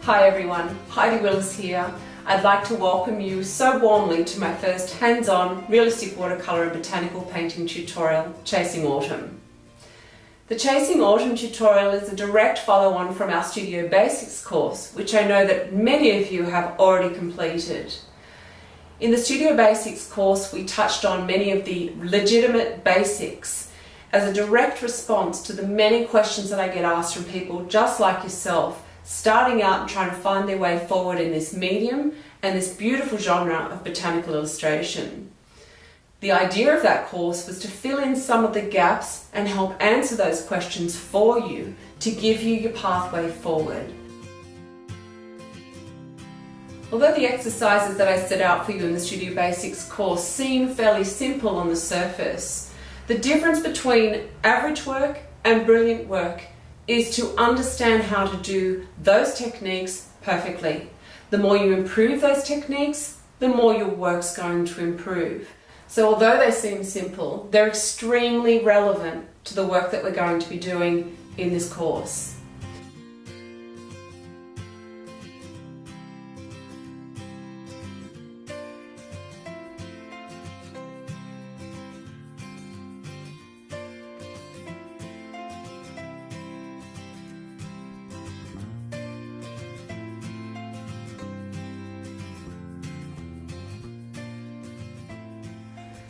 Hi everyone, Heidi Willis here. I'd like to welcome you so warmly to my first hands-on realistic watercolour and botanical painting tutorial, Chasing Autumn. The Chasing Autumn tutorial is a direct follow-on from our Studio Basics course, which I know that many of you have already completed. In the Studio Basics course, we touched on many of the legitimate basics as a direct response to the many questions that I get asked from people just like yourself, starting out and trying to find their way forward in this medium and this beautiful genre of botanical illustration. The idea of that course was to fill in some of the gaps and help answer those questions for you to give you your pathway forward. Although the exercises that I set out for you in the Studio Basics course seem fairly simple on the surface, the difference between average work and brilliant work is to understand how to do those techniques perfectly. The more you improve those techniques, the more your work's going to improve. So although they seem simple, they're extremely relevant to the work that we're going to be doing in this course.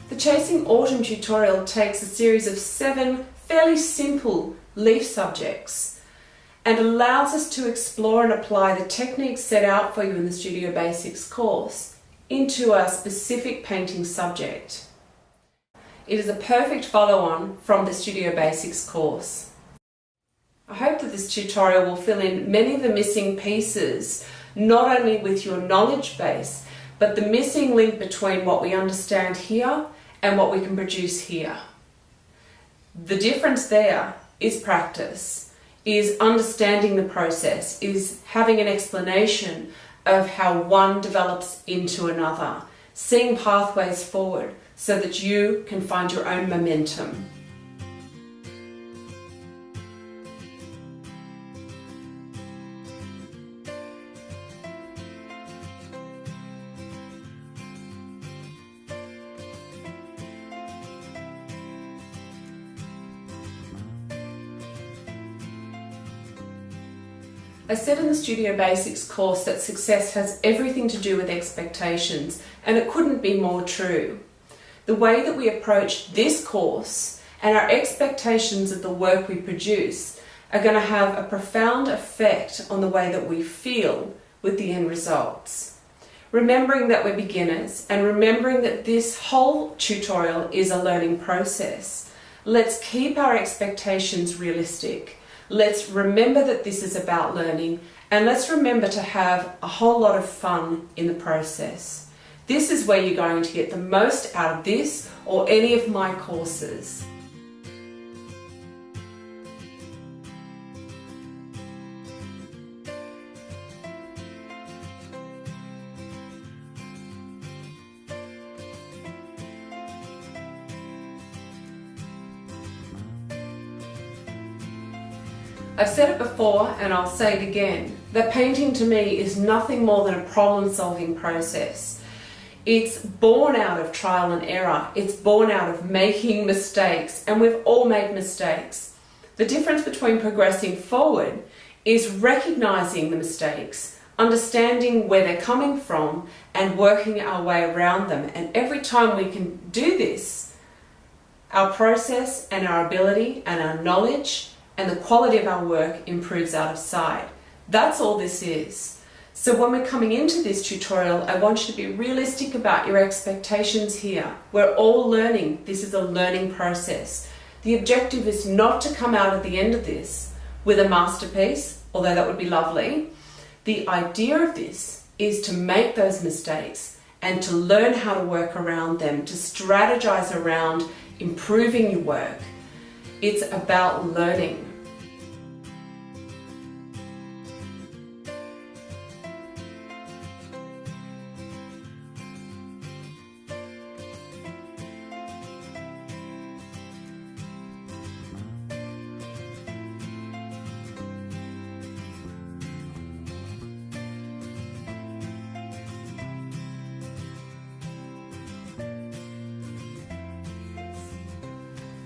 The Chasing Autumn tutorial takes a series of 7 fairly simple leaf subjects and allows us to explore and apply the techniques set out for you in the Studio Basics course into a specific painting subject. It is a perfect follow-on from the Studio Basics course. I hope that this tutorial will fill in many of the missing pieces, not only with your knowledge base, but the missing link between what we understand here and what we can produce here. The difference there is practice, is understanding the process, is having an explanation of how one develops into another, seeing pathways forward so that you can find your own momentum. I said in the Studio Basics course that success has everything to do with expectations, and it couldn't be more true. The way that we approach this course and our expectations of the work we produce are going to have a profound effect on the way that we feel with the end results. Remembering that we're beginners and remembering that this whole tutorial is a learning process, let's keep our expectations realistic. Let's remember that this is about learning, and let's remember to have a whole lot of fun in the process. This is where you're going to get the most out of this or any of my courses. I've said it before and I'll say it again, that painting to me is nothing more than a problem-solving process. It's born out of trial and error, it's born out of making mistakes, and we've all made mistakes. The difference between progressing forward is recognizing the mistakes, understanding where they're coming from, and working our way around them. And every time we can do this, our process and our ability and our knowledge and the quality of our work improves out of sight. That's all this is. So when we're coming into this tutorial, I want you to be realistic about your expectations here. We're all learning. This is a learning process. The objective is not to come out at the end of this with a masterpiece, although that would be lovely. The idea of this is to make those mistakes and to learn how to work around them, to strategize around improving your work. It's about learning.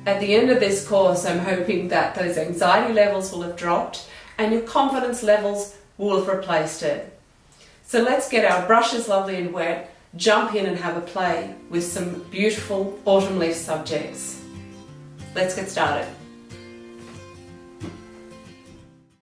At the end of this course, I'm hoping that those anxiety levels will have dropped and your confidence levels will have replaced it. So let's get our brushes lovely and wet, jump in and have a play with some beautiful autumn leaf subjects. Let's get started.